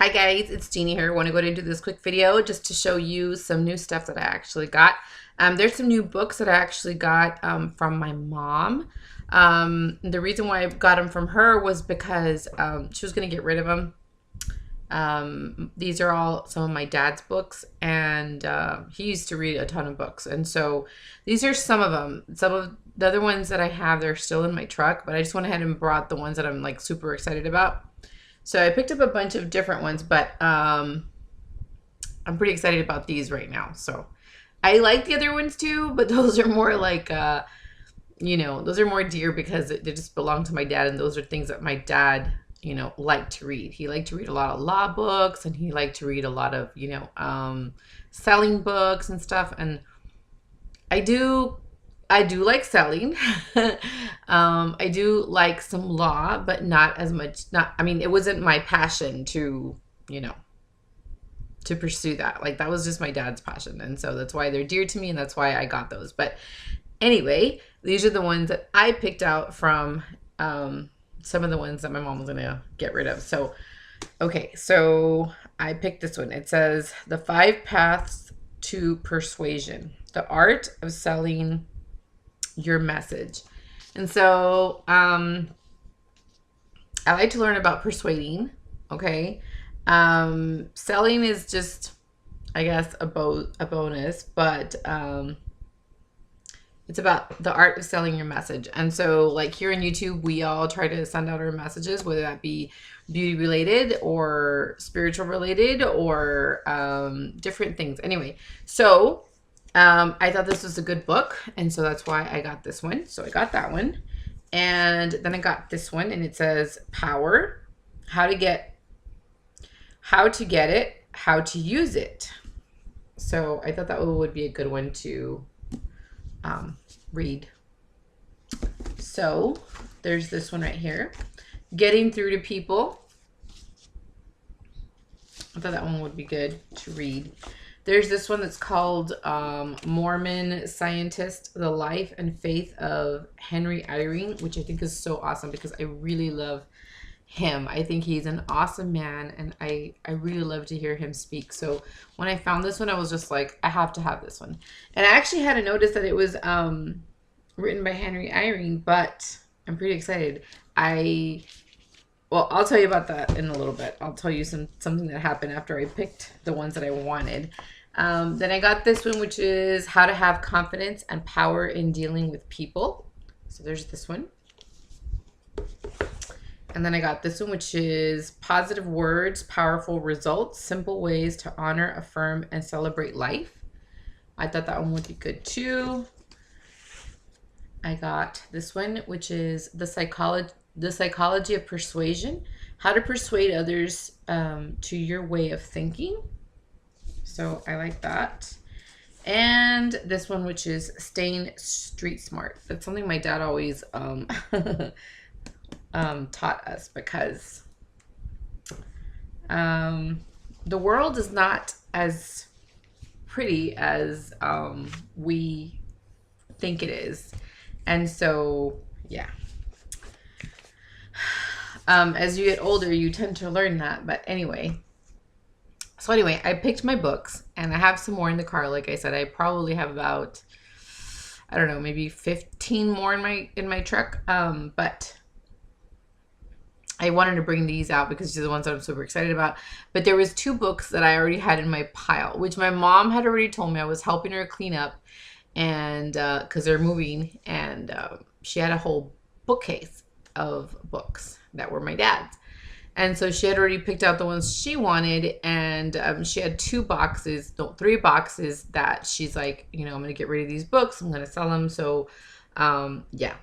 Hi guys, it's Jeannie here. I want to go ahead and do this quick video just to show you some new stuff that I actually got. There's some new books that I actually got from my mom. The reason why I got them from her was because she was going to get rid of them. These are all some of my dad's books, and he used to read a ton of books. And so these are some of them. Some of the other ones that I have, they're still in my truck, but I just went ahead and brought the ones that I'm like super excited about. So I picked up a bunch of different ones, but I'm pretty excited about these right now. So I like the other ones too, but those are more like, those are more dear because they just belong to my dad. And those are things that my dad, liked to read. He liked to read a lot of law books, and he liked to read a lot of, selling books and stuff. And I do like selling. I do like some law, but not as much. It wasn't my passion to pursue that. Like, that was just my dad's passion. And so that's why they're dear to me, and that's why I got those. But anyway, these are the ones that I picked out from some of the ones that my mom was going to get rid of. So, okay, so I picked this one. It says The 5 Paths to Persuasion, the art of selling your message. And so I like to learn about persuading. Okay. Selling is just, I guess, a bonus, but it's about the art of selling your message. And so, like, here on YouTube, we all try to send out our messages, whether that be beauty related or spiritual related or different things. Anyway, so I thought this was a good book, and so that's why I got this one. So I got that one, and then I got this one, and it says Power, how to get it, how to use it. So I thought that would be a good one to read. So there's this one right here, Getting Through to People. I thought that one would be good to read. There's this one that's called Mormon Scientist, The Life and Faith of Henry Eyring, which I think is so awesome because I really love him. I think he's an awesome man, and I really love to hear him speak. So when I found this one, I was just like, I have to have this one. And I actually had to notice that it was written by Henry Eyring, but I'm pretty excited. Well, I'll tell you about that in a little bit. I'll tell you something that happened after I picked the ones that I wanted. Then I got this one, which is How to Have Confidence and Power in Dealing with People. So there's this one. And then I got this one, which is Positive Words, Powerful Results, Simple Ways to Honor, Affirm, and Celebrate Life. I thought that one would be good too. I got this one, which is The Psychology of Persuasion, How to Persuade Others to Your Way of Thinking. So I like that. And this one, which is Staying Street Smart. That's something my dad always taught us, because the world is not as pretty as we think it is. And so, yeah. As you get older, you tend to learn that. But anyway, I picked my books, and I have some more in the car. Like I said, I probably have about, I don't know, maybe 15 more in my truck. But I wanted to bring these out because these are the ones that I'm super excited about. But there was 2 books that I already had in my pile, which my mom had already told me. I was helping her clean up, and because they're moving, and she had a whole bookcase of books that were my dad's. And so she had already picked out the ones she wanted, and she had 3 boxes that she's like, I'm going to get rid of these books. I'm going to sell them. So, yeah.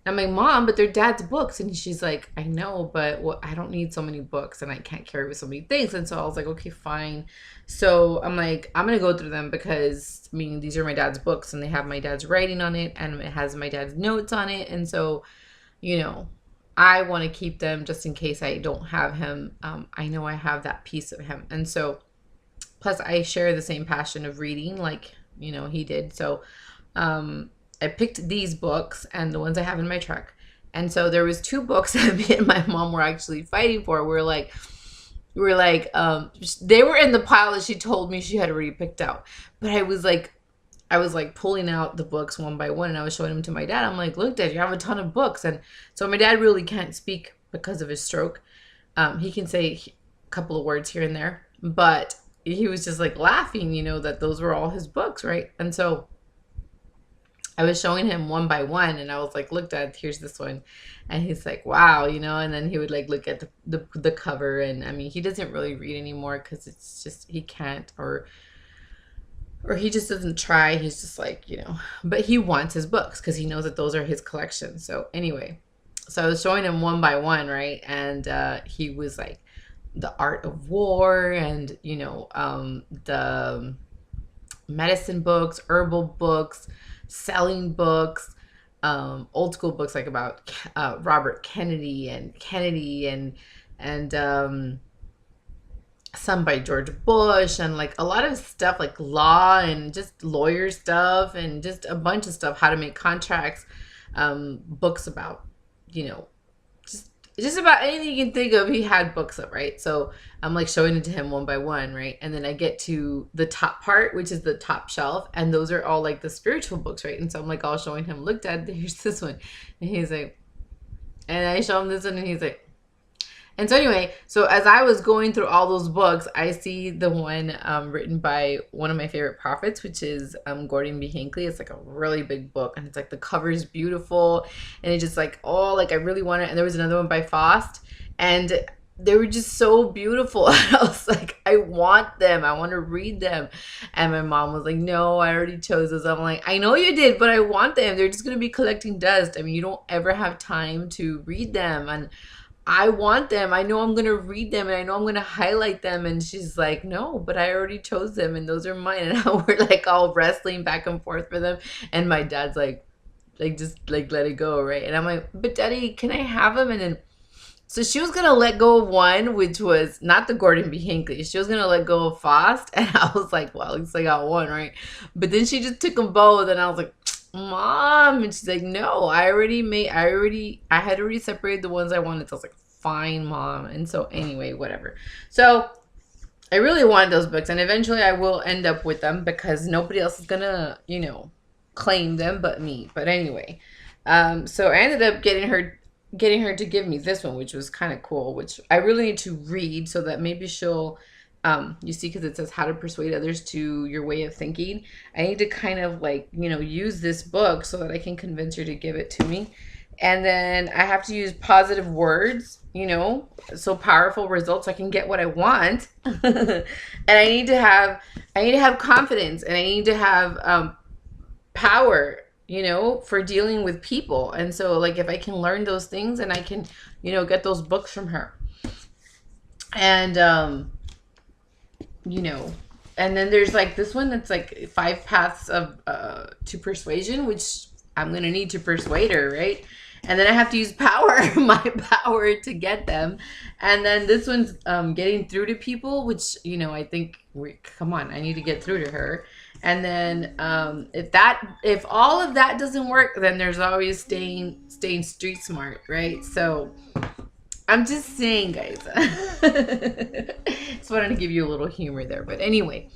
And I'm like, Mom, but they're Dad's books. And she's like, I know, but I don't need so many books, and I can't carry with so many things. And so I was like, okay, fine. So I'm like, I'm going to go through them because, these are my dad's books, and they have my dad's writing on it, and it has my dad's notes on it. And so, I want to keep them just in case I don't have him. I know I have that piece of him. And so, plus I share the same passion of reading like, he did. So, I picked these books and the ones I have in my truck. And so there was 2 books that me and my mom were actually fighting for. We're like, were like, they were in the pile that she told me she had already picked out. But I was like pulling out the books one by one, and I was showing them to my dad. I'm like, look, Dad, you have a ton of books. And so my dad really can't speak because of his stroke. He can say a couple of words here and there, but he was just like laughing, that those were all his books, right? And so I was showing him one by one, and I was like, look, Dad, here's this one. And he's like, wow, and then he would like look at the cover. And I mean, he doesn't really read anymore because it's just, he can't, or he just doesn't try. He's just like, but he wants his books because he knows that those are his collection. So anyway, so I was showing him one by one, right? And he was like, The Art of War, and the medicine books, herbal books, selling books, old school books like about Robert Kennedy and some by George Bush, and like a lot of stuff like law and just lawyer stuff and just a bunch of stuff, how to make contracts, books about, just about anything you can think of. He had books up, right? So I'm like showing it to him one by one, right? And then I get to the top part, which is the top shelf, and those are all like the spiritual books, right? And so I'm like all showing him, look, Dad, here's this one. And he's like, and I show him this one, and he's like, and so anyway, so as I was going through all those books, I see the one written by one of my favorite prophets, which is Gordon B. Hinckley. It's like a really big book, and it's like the cover is beautiful, and it's just like, oh, like I really want it. And there was another one by Faust, and they were just so beautiful. I was like, I want them. I want to read them. And my mom was like, no, I already chose those. I'm like, I know you did, but I want them. They're just going to be collecting dust. I mean, you don't ever have time to read them. And I want them. I know I'm going to read them, and I know I'm going to highlight them. And she's like, no, but I already chose them, and those are mine. And we're like all wrestling back and forth for them. And my dad's like just like let it go, right? And I'm like, but Daddy, can I have them? And then so she was going to let go of one, which was not the Gordon B. Hinckley. She was going to let go of Faust. And I was like, well, at least I got one, right? But then she just took them both, and I was like, Mom. And she's like, no, I had already separated the ones I wanted. So I was like, fine, Mom. And so anyway, whatever. So I really want those books, and eventually I will end up with them because nobody else is gonna, claim them but me. But anyway, so I ended up getting her to give me this one, which was kind of cool, which I really need to read so that maybe she'll you see, because it says how to persuade others to your way of thinking. I need to kind of like, use this book so that I can convince her to give it to me. And then I have to use positive words, so powerful results, so I can get what I want. And I need to have confidence, and I need to have power, for dealing with people. And so like, if I can learn those things, and I can, get those books from her. And, and then there's like this one that's like 5 paths of to persuasion, which I'm going to need to persuade her, right? And then I have to use my power to get them. And then this one's getting through to people, which, I think, come on, I need to get through to her. And then if all of that doesn't work, then there's always staying street smart, right? So I'm just saying, guys. Just wanted to give you a little humor there. But anyway,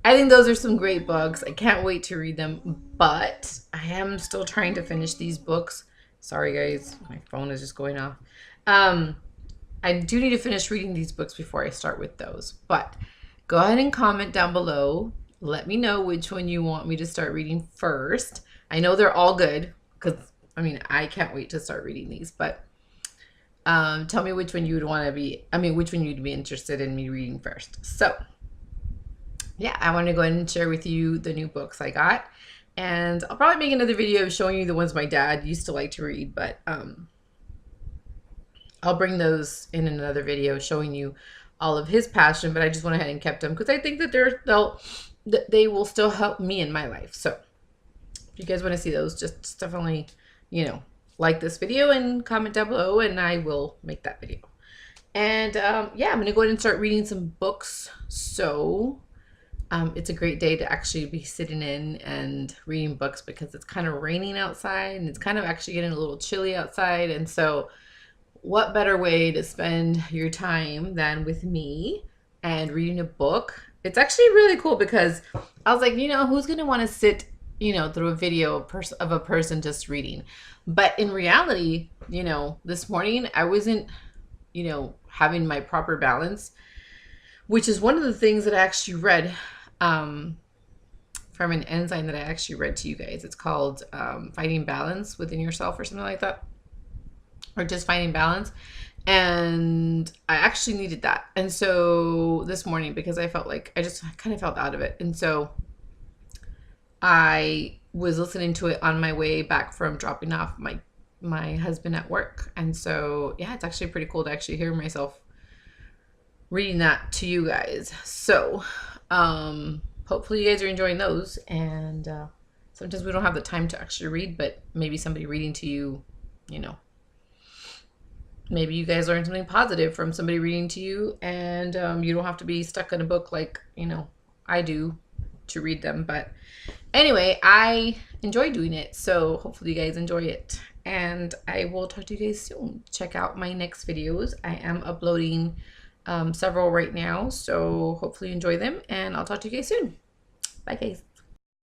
I think those are some great books. I can't wait to read them. But I am still trying to finish these books. Sorry, guys. My phone is just going off. I do need to finish reading these books before I start with those. But go ahead and comment down below. Let me know which one you want me to start reading first. I know they're all good because, I can't wait to start reading these. But tell me which one you would want to which one you'd be interested in me reading first. So, yeah, I want to go ahead and share with you the new books I got. And I'll probably make another video showing you the ones my dad used to like to read. But I'll bring those in another video showing you all of his passion. But I just went ahead and kept them because I think that they will still help me in my life. So if you guys want to see those, just definitely, like this video and comment down below, and I will make that video. And yeah, I'm going to go ahead and start reading some books. So it's a great day to actually be sitting in and reading books because it's kind of raining outside, and it's kind of actually getting a little chilly outside. And so what better way to spend your time than with me and reading a book? It's actually really cool because I was like, who's going to want to sit, through a video of a person just reading? But in reality, this morning I wasn't, having my proper balance, which is one of the things that I actually read from an enzyme that I actually read to you guys. It's called Finding Balance Within Yourself or something like that, or just Finding Balance. And I actually needed that. And so this morning, because I felt like I kind of felt out of it. And so I was listening to it on my way back from dropping off my husband at work. And so, yeah, it's actually pretty cool to actually hear myself reading that to you guys. So, hopefully you guys are enjoying those. And sometimes we don't have the time to actually read, but maybe somebody reading to you, maybe you guys learn something positive from somebody reading to you, and you don't have to be stuck in a book like, I do to read them. But anyway, I enjoy doing it. So hopefully you guys enjoy it. And I will talk to you guys soon. Check out my next videos. I am uploading several right now. So hopefully you enjoy them. And I'll talk to you guys soon. Bye, guys.